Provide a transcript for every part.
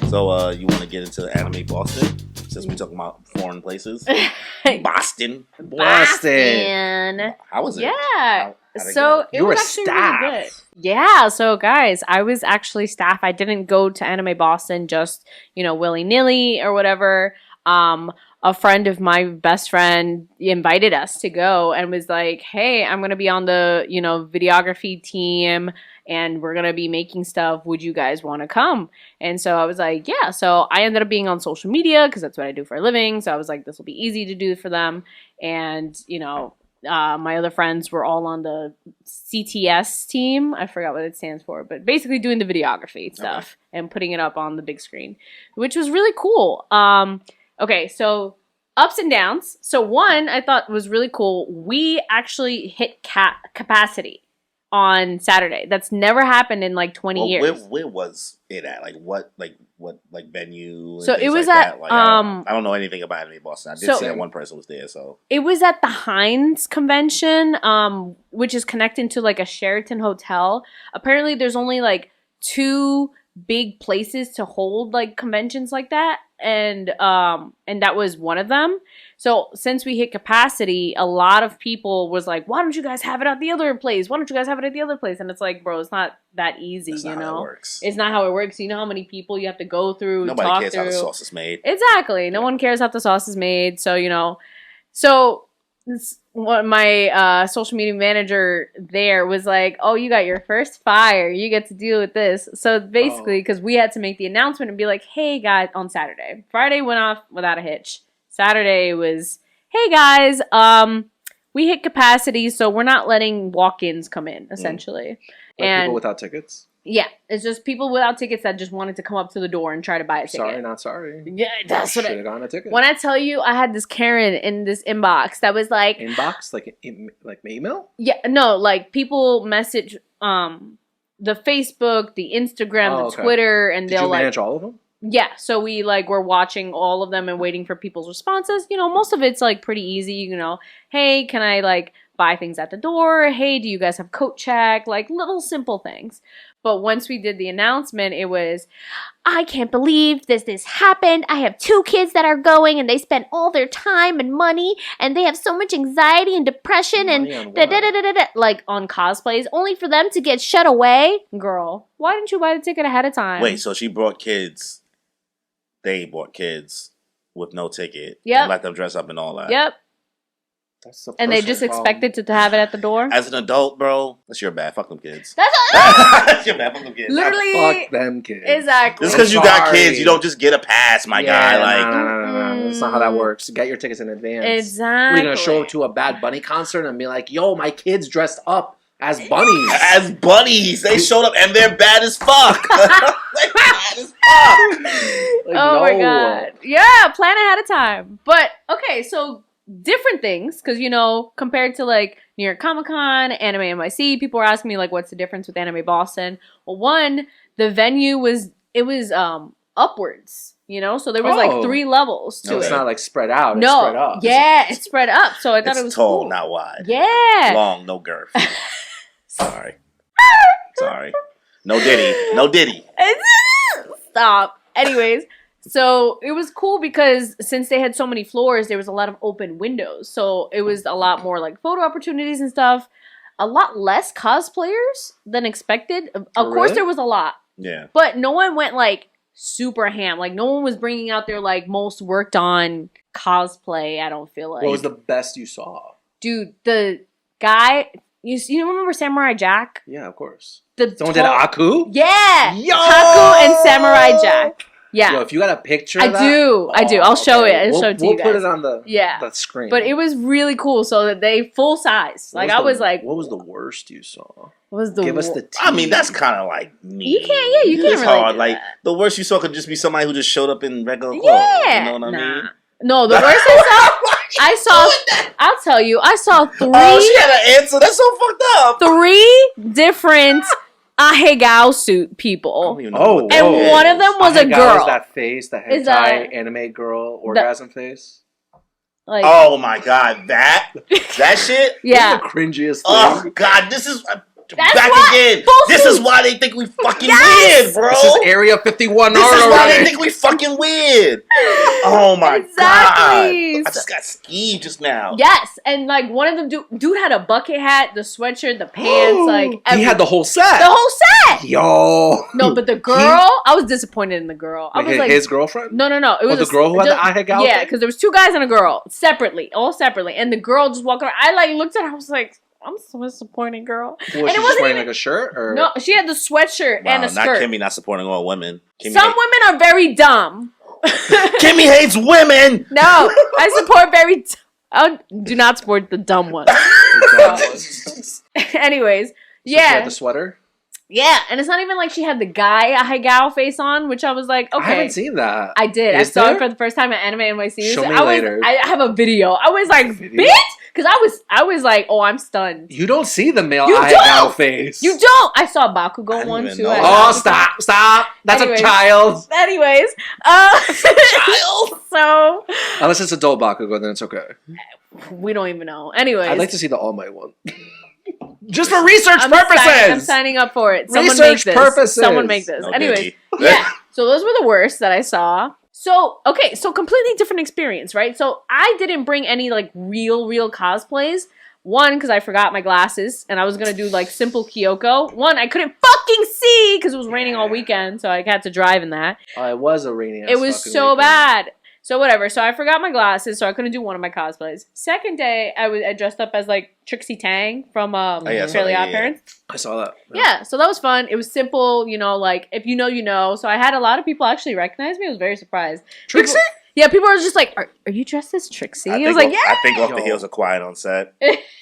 So, you want to get into Anime Boston? Since we're talking about foreign places. Boston. How was it? Yeah. So it was actually really good. Yeah. So guys, I was actually staff. I didn't go to Anime Boston just, willy-nilly or whatever. A friend of my best friend invited us to go and was like, hey, I'm going to be on the, videography team and we're going to be making stuff. Would you guys want to come? And so I was like, yeah. So I ended up being on social media because that's what I do for a living. So I was like, this will be easy to do for them. And, my other friends were all on the CTS team. I forgot what it stands for, but basically doing the videography stuff and putting it up on the big screen, which was really cool. Okay, so ups and downs. So one I thought was really cool. We actually hit capacity on Saturday. That's never happened in like 20 years. Where was it at? What venue? So it was like at that? I don't know anything about Anime Boston. I did see that one person was there. So it was at the Heinz convention, which is connected to like a Sheraton hotel. Apparently, there's only like 2 big places to hold like conventions like that, and that was one of them. So since we hit capacity, a lot of people was like, why don't you guys have it at the other place? Why don't you guys have it at the other place? And it's like, bro, it's not that easy. That's not how it works. It's not how it works. You know how many people you have to go through. Nobody cares how the sauce is made. Exactly. No one cares how the sauce is made. So what my social media manager there was like, oh, you got your first fire. You get to deal with this. So basically, because we had to make the announcement and be like, hey, guys, on Saturday. Friday went off without a hitch. Saturday was, hey, guys, we hit capacity, so we're not letting walk-ins come in, essentially. And people without tickets? Yeah, it's just people without tickets that just wanted to come up to the door and try to buy a ticket. Sorry, not sorry. Yeah, that's what I should have gotten a ticket. When I tell you, I had this Karen in this inbox that was like inbox, like email. Yeah, no, like people message the Facebook, the Instagram, the Twitter, and Did you manage all of them? Yeah, so we were watching all of them and waiting for people's responses. Most of it's like pretty easy. Hey, can I buy things at the door? Hey, do you guys have coat check? Like little simple things. But once we did the announcement, it was, I can't believe this happened. I have 2 kids that are going and they spent all their time and money and they have so much anxiety and depression and like on cosplays, only for them to get shut away. Girl, why didn't you buy the ticket ahead of time? Wait, so she brought kids. They bought kids with no ticket. Yep. And let them dress up and all that. Yep. And they just expected to have it at the door? As an adult, bro, that's your bad. Fuck them kids. That's your bad. Fuck them kids. Literally. Fuck them kids. Exactly. Just because you got kids, you don't just get a pass, my guy. No. That's not how that works. Get your tickets in advance. Exactly. We're going to show up to a Bad Bunny concert and be like, yo, my kids dressed up as bunnies. As bunnies. They showed up and they're bad as fuck. They're bad as fuck. My God. Yeah, plan ahead of time. But, okay, so different things, because, compared to, New York Comic-Con, Anime NYC, people were asking me, what's the difference with Anime Boston? Well, one, the venue was upwards, so there was, 3 levels to it. It's not, spread out. No. It's spread up. Yeah, it's spread up, so I thought it was tall, cool. not wide. Yeah. Long, no girth. Sorry. No Diddy. Stop. Anyways, so it was cool because since they had so many floors, there was a lot of open windows. So it was a lot more photo opportunities and stuff. A lot less cosplayers than expected. Of course, there was a lot. Yeah. But no one went super ham. No one was bringing out their most worked on cosplay. I don't feel like. What was the best you saw? Dude, the guy. You remember Samurai Jack? Yeah, of course. Someone did Aku? Yeah! Yo! Aku and Samurai Jack. Yeah. Yo, if you got a picture of that. I do. I'll show it. I'll show it to you guys. We'll put it on the screen. But it was really cool. So that they full size. What was the worst you saw? Give us the tea. I mean, that's kind of me. You can't really hard. Do that. The worst you saw could just be somebody who just showed up in regular clothes. Yeah. You know what I mean? No, the worst I'll tell you, I saw 3. Oh, she had an answer. That's so fucked up. 3 different Ahegao suit people. And one of them was a girl. Is that face, that hentai anime girl orgasm face? Oh my God, that shit? Yeah. The cringiest thing. Oh God, this is That's back what? again. Full This suit. is why they think we fucking Yes. weird, bro. This is Area 51 This is why they already. think we fucking weird. Oh my Exactly. god! I just got skeeved just now. Yes, and like one of them, dude had a bucket hat, the sweatshirt, the pants, like He had the whole set. the whole set. Yo. No, but the girl, I was disappointed in the girl. I was like, his girlfriend? no. It was the girl who had the I had gal Yeah, thing? because there was 2 guys and a girl all separately, and the girl just walked around. I like looked at her. I was like, I'm so disappointed, girl. Was And she it just wasn't wearing even- like a shirt? Or? No, she had the sweatshirt Wow, and a not skirt. Kimmy not supporting all women. Kimmy Some women are very dumb. Kimmy hates women. No, I support very. I do not support the dumb ones. Anyways, So she had yeah, the sweater? yeah, and it's not even like she had the guy gal face on, which I was like, okay, I haven't seen that. I did. Is I saw there? it for the first time at Anime NYC. Show me I later. I have a video. I was like, Video? bitch, because I was like, oh, I'm stunned. You don't see the male You I don't! gal face. You don't. I saw Bakugo I didn't one even too. know at that. Oh, stop. That's Anyways. a child. Anyways, Child. so Unless it's adult Bakugo, then it's okay. we don't even know. Anyways, I'd like to see the All Might one. Just for research I'm purposes. signing up for it. Someone Research make this. purposes. Someone make this. No Anyways, biggie. yeah. So those were the worst that I saw. So okay, so completely different experience, right? So I didn't bring any like real cosplays. One, because I forgot my glasses and I was gonna do like simple Kyoko. One, I couldn't fucking see because it was raining all weekend, so I had to drive in that. It was a rainy ass It was fucking so weekend. bad. So whatever. So I forgot my glasses, so I couldn't do one of my cosplays. Second day, I dressed up as like Trixie Tang from yeah, I saw Fairly that, Odd yeah. Parents. I saw that. Yeah, so that was fun. It was simple, you know, like if you know, you know. So I had a lot of people actually recognize me. I was very surprised. Trixie? People were just like, "Are you dressed as Trixie?" I was like, "Yeah." I think off the Yo. heels of Quiet on Set.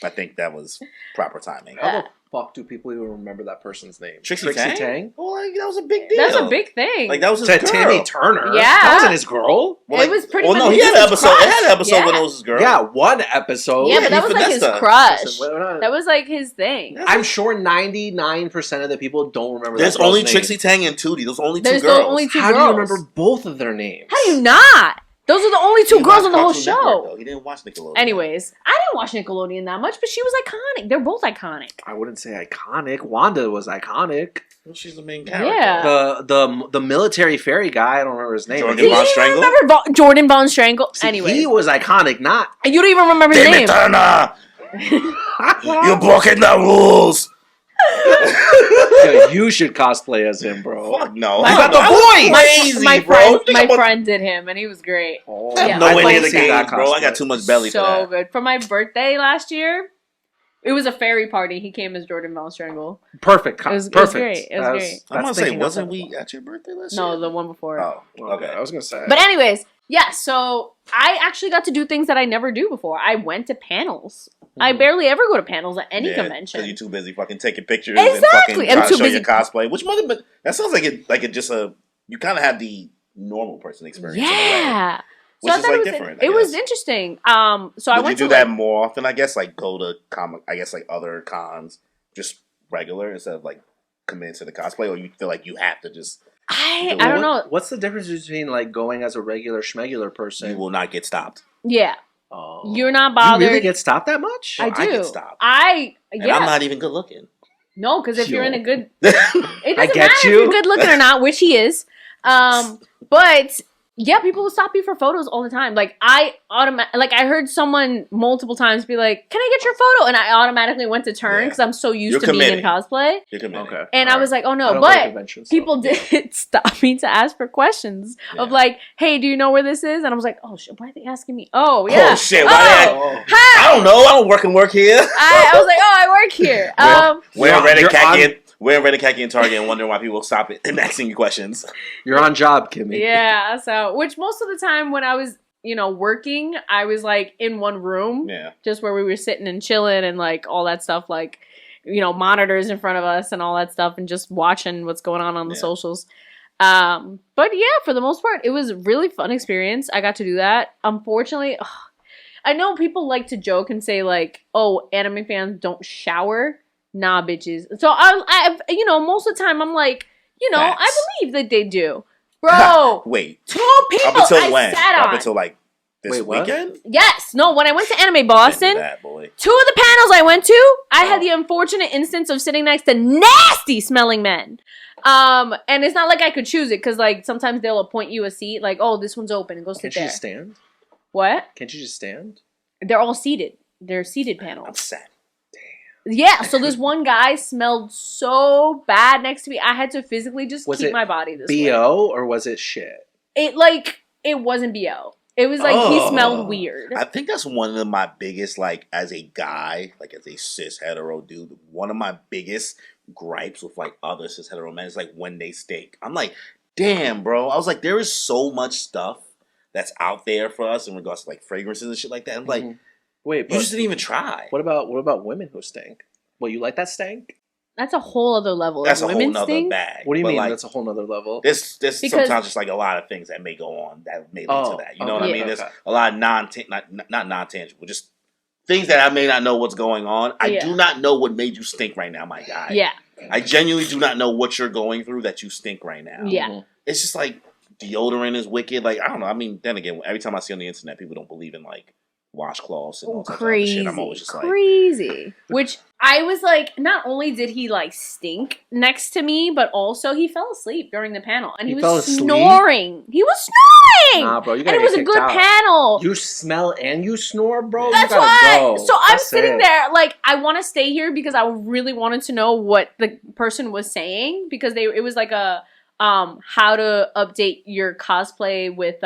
I think that was proper timing. How the fuck do people even remember that person's name? Trixie Tang? Well, like, that was a big deal. That's a big thing. Like that was his To girl. Timmy Turner. Yeah. That wasn't his girl. Well, It was pretty Well, no, much he had an his episode. It crush. had an episode Yeah. when it was his girl. Yeah, one episode. yeah, but he that was like his finessed her. crush. Listen, we're not- That was like his thing. I'm sure 99% of the people don't remember There's that girl's only name. Trixie Tang and Tootie. Those only two There's girls. the only two How girls. do you remember both of their names? How do you not? Those are the only He two girls watched on the whole Cartoon Network, show. though. He didn't watch Nickelodeon. Anyways, I didn't watch Nickelodeon that much, but she was iconic. They're both iconic. I wouldn't say iconic. Wanda was iconic. Well, she's the main character. Yeah. The military fairy guy, I don't remember his name. Jordan Do you Von even Strangle? remember Jordan Von Strangle? See, Anyway, he was iconic, not. and you don't even remember his Timmy name. Turner! You're broken the rules! Yo, you should cosplay as him, bro. Fuck no. My- I got the was voice! Crazy, my bro. friend, You think my I'm a- friend did him, and he was great. Oh, I have Yeah. no I'd way like in to the see that games, bro. I got cosplay. too much belly So for that. good. For my birthday last year, it was a fairy party. He came as Jordan Von Strangle. Perfect. It was Perfect. great. It was great. I'm gonna that's say, thinking wasn't outside the we at your birthday last No, year? the one before. Oh, box. okay. I was gonna say. But anyways, yeah, so I actually got to do things that I never do before. I went to panels. I barely ever go to panels at any convention. Because you're too busy fucking taking pictures Exactly. and I'm fucking trying too to show busy- your cosplay. Which must have been, that sounds like it just you kind of had the normal person experience. in a way. Yeah. Which I is thought like it was, different. I it was guess. interesting. So I Would went you do to that like, more often? I guess like go to like other cons, just regular instead of like commit to the cosplay, or you feel like you have to just I don't know. What's the difference between like going as a regular schmegular person? you will not get stopped. Yeah. Oh. You're not You bothered. really get stopped that much? I Well, I do. get stopped. And And I'm not even good looking. No, because if you're in a good, yeah, it doesn't I get matter if you. you're good looking or not, which he is. But yeah, people will stop you for photos all the time. Like I heard someone multiple times be like, "Can I get your photo?" And I automatically went to turn Yeah. because I'm so used You're to being in committing. cosplay. You're committed. Okay. And I was like, "Oh I no!" don't go to But conventions, so- people did stop me to ask for questions of Yeah. like, "Hey, do you know where this is?" And I was like, "Oh shit, why are they asking me?" Oh yeah. Oh shit! Why Oh, they- I don't know. I don't work here. I was like, "Oh, I work here." Wearing red and You're khaki. Wearing red and khaki in Target and wondering why people stop it and asking you questions. You're on job, Kimmy. Yeah, so which most of the time when I was, working, I was like in one room, Yeah. just where we were sitting and chilling and like all that stuff, like monitors in front of us and all that stuff, and just watching what's going on the Yeah. socials. But yeah, for the most part, it was a really fun experience. I got to do that. Unfortunately, I know people like to joke and say like, "Oh, anime fans don't shower." Nah, bitches. So I most of the time I'm like, I Facts. believe that they do, bro. Wait. Two people Up until I when? sat Up on. until like This Wait, what? weekend? Yes. No, when I went to Anime Boston, That, boy. 2 of the panels I went to, I had the unfortunate instance of sitting next to nasty smelling men. And it's not like I could choose it, because like sometimes they'll appoint you a seat, like, oh, this one's open, and go sit Can't there. you just stand? What? Can't you just stand? They're all seated. They're seated I'm panels. sad. Yeah, so this one guy smelled so bad next to me, I had to physically just keep my body this way. BO or was it shit? It wasn't BO. It was like he smelled weird. I think that's one of my biggest, like, as a guy, like as a cis hetero dude, one of my biggest gripes with like other cis hetero men is like when they stink. I'm like, damn, bro. I was like, there is so much stuff that's out there for us in regards to like fragrances and shit like that. I'm like, wait, you just didn't even try. What about women who stink? Well, you like that stank? That's a whole other level. That's a whole women nother stink? bag. What do you But mean? like, That's a whole nother level. There's Because- sometimes just like a lot of things that may go on that may lead to that. You know what I mean? There's a lot of not non-tangible, just things that I may not know what's going on. I do not know what made you stink right now, my guy. Yeah. I genuinely do not know what you're going through that you stink right now. Yeah. It's just like deodorant is wicked. Like, I don't know. I mean, then again, every time I see on the internet, people don't believe in like washcloths and all types of other shit. I'm always just like, crazy. Which I was like, not only did he like stink next to me, but also he fell asleep during the panel, and he was snoring. He was snoring. Nah, bro, you and gotta it was a good panel. You smell and you snore, bro. That's you why. go. So I'm That's sitting it. there like, I want to stay here because I really wanted to know what the person was saying, because it was like a how to update your cosplay with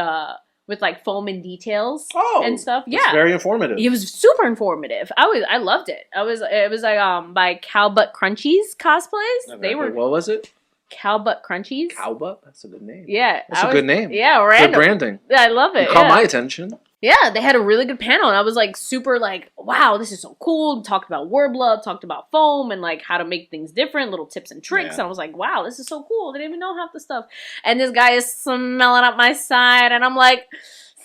like foam and details and stuff. Yeah, it's very informative. It was super informative. I loved it. It was like by Cow Butt Crunchies cosplays. They were. What was it? Cow Butt Crunchies. Cow Butt. That's a good name. Yeah, that's a good name. Yeah, random. Good branding. Yeah, I love it. You caught my attention. Yeah, they had a really good panel, and I was like super like, wow, this is so cool. Talked about Warbler, talked about foam, and like how to make things different, little tips and tricks. And I was like, wow, this is so cool. They didn't even know half the stuff. And this guy is smelling up my side, and I'm like,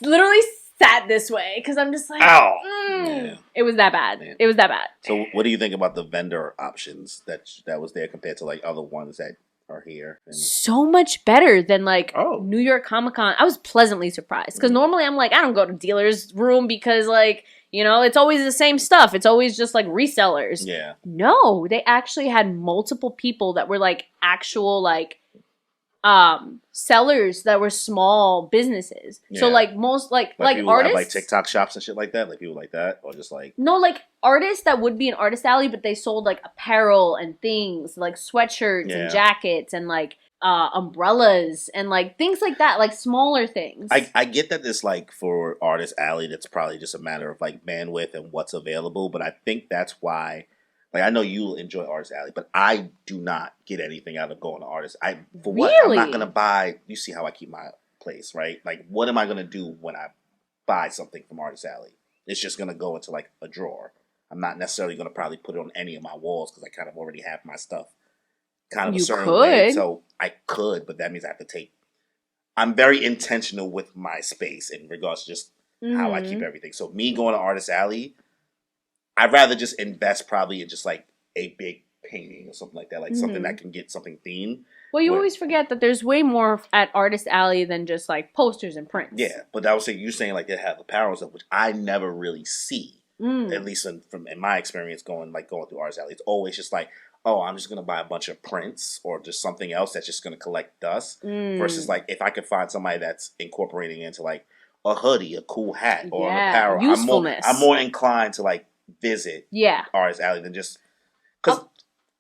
literally sat this way because I'm just like, ow. It was that bad. Man. It was that bad. So, what do you think about the vendor options that was there compared to like other ones that are here? So much better than like New York Comic Con. I was pleasantly surprised because normally I'm like, I don't go to dealer's room because like, you know, it's always the same stuff. It's always just like resellers. Yeah. No, they actually had multiple people that were like actual like sellers that were small businesses. Yeah. So like most like artists like TikTok shops and shit like that, like people like that, or just like no, like artists that would be an artist alley, but they sold like apparel and things like sweatshirts and jackets and like umbrellas and like things like that, like smaller things. I get that this like for artist alley, that's probably just a matter of like bandwidth and what's available, but I think that's why. Like, I know you enjoy Artist Alley, but I do not get anything out of going to Artist. I'm not going to buy... You see how I keep my place, right? Like, what am I going to do when I buy something from Artist Alley? It's just going to go into, like, a drawer. I'm not necessarily going to probably put it on any of my walls because I kind of already have my stuff kind of a certain way. So, I could, but that means I have to take... I'm very intentional with my space in regards to just how I keep everything. So, me going to Artist Alley... I'd rather just invest probably in just like a big painting or something like that, like something that can get something themed. Well, you always forget that there's way more at Artist Alley than just like posters and prints. Yeah, but I was saying you're saying like they have apparel stuff, which I never really see. At least in my experience going through Artist Alley, it's always just like, oh, I'm just gonna buy a bunch of prints or just something else that's just gonna collect dust. Versus like if I could find somebody that's incorporating into like a hoodie, a cool hat, or an apparel, usefulness. I'm more inclined to like visit Artist Alley than just because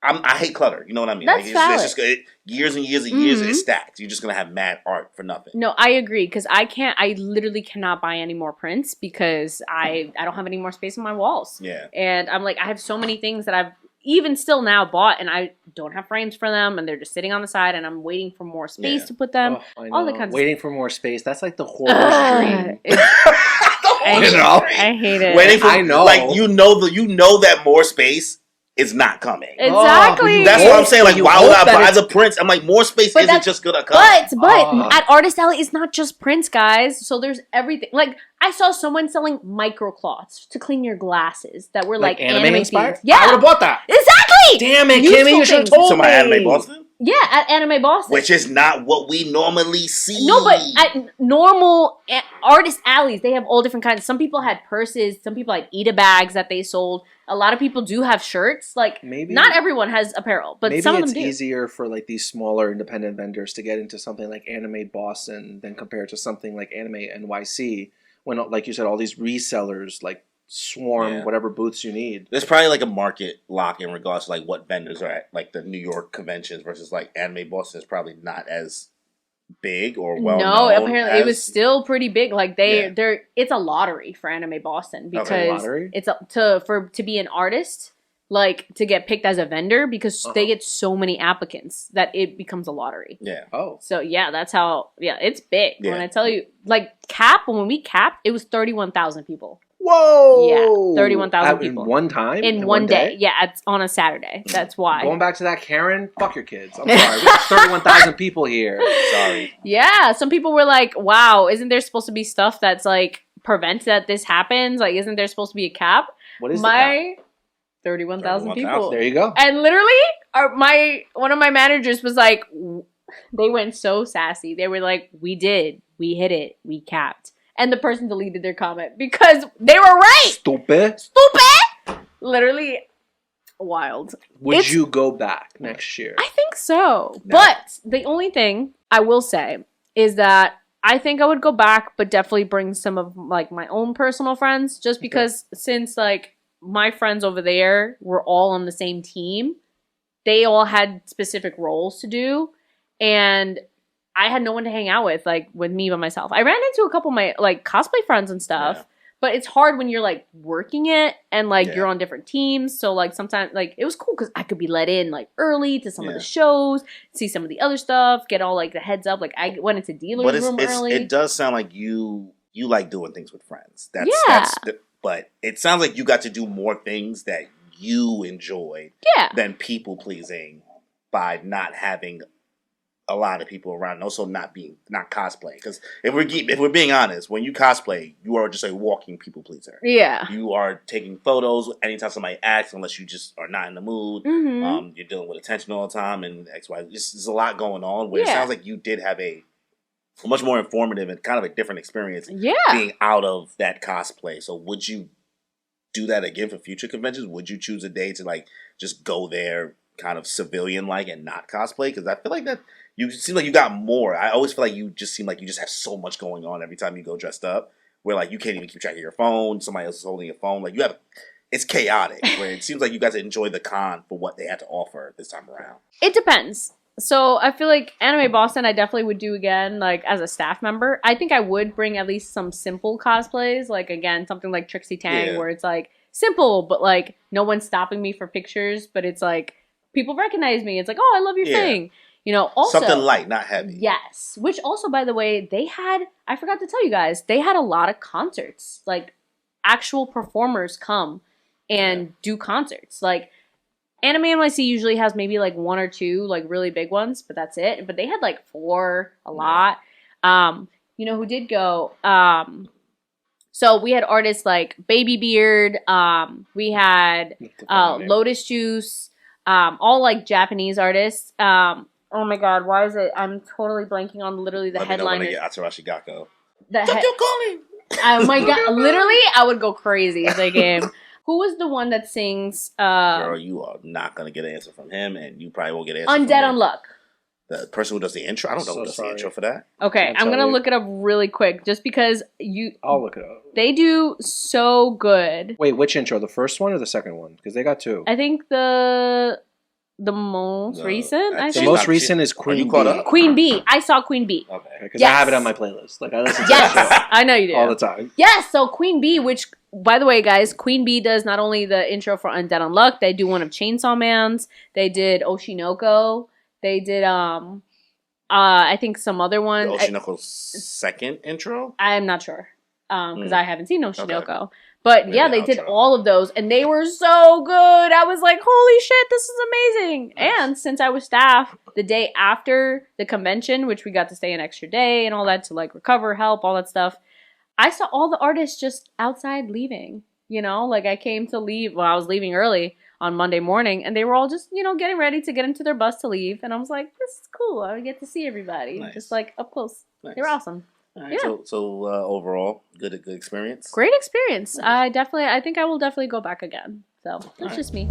I hate clutter. You know what I mean? That's valid. It's just years and years and years it's stacked. You're just gonna have mad art for nothing. No, I agree because I literally cannot buy any more prints because I don't have any more space on my walls. Yeah, and I'm like I have so many things that I've even still now bought and I don't have frames for them and they're just sitting on the side and I'm waiting for more space to put them. All the kinds waiting for more space. That's like the hoarder's dream. I hate it. Waiting for, I know. Like you know that more space is not coming. Exactly. That's what I'm saying. Like, why would I buy the prints? I'm like, more space isn't just gonna come. But at Artist Alley, it's not just prints, guys. So there's everything. Like I saw someone selling microcloths to clean your glasses that were like anime inspired? themed. Yeah, I would have bought that. exactly. Damn it, Useful Kimmy, you should have things. told So me. my Anime Boston? Yeah, at Anime Boston. Which is not what we normally see. No, but at normal artist alleys, they have all different kinds. Some people had purses. Some people had Ita bags that they sold. A lot of people do have shirts. Like, Maybe not everyone has apparel, but maybe some of them it's do. easier for like these smaller independent vendors to get into something like Anime Boston than compared to something like Anime NYC. When, like you said, all these resellers like swarm whatever booths you need. There's probably like a market lock in regards to like what vendors are at like the New York conventions versus like Anime Boston is probably not as big or well No, known apparently it was as- still pretty big. Like they're it's a lottery for Anime Boston because lottery? it's to be an artist, like to get picked as a vendor because they get so many applicants that it becomes a lottery. Yeah. Oh, So yeah, that's how it's big. Yeah. When I tell you, like when we capped, it was 31,000 people. whoa! Yeah, 31,000 people. in one time. In one day. Yeah, it's on a Saturday. That's why. Going back to that, Karen, fuck your kids. I'm sorry. We have 31,000 people here. Sorry. Yeah, some people were like, wow, isn't there supposed to be stuff that's like prevents that this happens? Like, isn't there supposed to be a cap? What is the cap? 31,000 people. 31,000. There you go. And literally, one of my managers was like, they went so sassy. They were like, we hit it, we capped. And the person deleted their comment because they were right. Stupid. Literally wild. Would you go back next year? I think so. No. But the only thing I will say is that I think I would go back, but definitely bring some of like my own personal friends just because since like my friends over there were all on the same team, they all had specific roles to do and I had no one to hang out with, like with me by myself. I ran into a couple of my like cosplay friends and stuff, but it's hard when you're like working it and like you're on different teams. So like sometimes like it was cool because I could be let in like early to some of the shows, see some of the other stuff, get all like the heads up. Like I went into dealer's room early. It does sound like you like doing things with friends. But it sounds like you got to do more things that you enjoyed than people pleasing by not having a lot of people around, and also not cosplaying. Because if we're being honest, when you cosplay, you are just a walking people pleaser. Yeah, you are taking photos anytime somebody asks, unless you just are not in the mood. Mm-hmm. You're dealing with attention all the time, and X, Y. There's a lot going on. Where it sounds like you did have a much more informative and kind of a different experience. Being out of that cosplay. So would you do that again for future conventions? Would you choose a day to like just go there, kind of civilian like, and not cosplay? Because I feel like that. You seem like you got more. I always feel like you just seem like you just have so much going on every time you go dressed up. Where like you can't even keep track of your phone. Somebody else is holding your phone. Like it's chaotic. Where it seems like you got to enjoy the con for what they had to offer this time around. It depends. So I feel like Anime Boston, I definitely would do again, like as a staff member. I think I would bring at least some simple cosplays, like again something like Trixie Tang, where it's like simple, but like no one's stopping me for pictures, but it's like people recognize me. It's like, oh, I love your thing. You know, also something light, not heavy. Yes. Which also, by the way, I forgot to tell you guys, they had a lot of concerts. Like, actual performers come and do concerts. Like, Anime NYC usually has maybe like one or two, like really big ones, but that's it. But they had like 4, a lot. You know who did go? So we had artists like Baby Beard. We had Lotus Juice. All like Japanese artists. Oh my god, why is it? I'm totally blanking on literally the headliner. Let me know when I get Atarashi Gakko. Oh my god, literally, I would go crazy if they came. Who was the one that sings? Girl, you are not gonna get an answer from him, and you probably won't get an answer. Undead on Luck. The person who does the intro. I don't know who does the intro for that. Okay, I'm gonna look it up really quick, just because I'll look it up. They do so good. Wait, which intro? The first one or the second one? Because they got 2. I think the most recent. I The think most recent is Queen you caught Bee. up? Queen Bee. I saw Queen Bee. Okay. Because I have it on my playlist. Like I listen to Yes, that shit I know you do all the time. Yes, so Queen Bee, which by the way, guys, Queen Bee does not only the intro for Undead Unluck, they do one of Chainsaw Man's. They did Oshinoko. They did I think some other one. Oshinoko's second intro? I'm not sure. Because I haven't seen Oshinoko. Okay. But maybe they did all of those, and they were so good. I was like, holy shit, this is amazing. Nice. And since I was staff, the day after the convention, which we got to stay an extra day and all that to like recover, help, all that stuff, I saw all the artists just outside leaving. You know, like I came to leave. Well, I was leaving early on Monday morning, and they were all just, getting ready to get into their bus to leave. And I was like, this is cool. I get to see everybody, Nice. just like up close. Nice. They were awesome. All right, Yeah. So overall, good experience. Great experience. Nice. I think I will definitely go back again. So that's right. just me.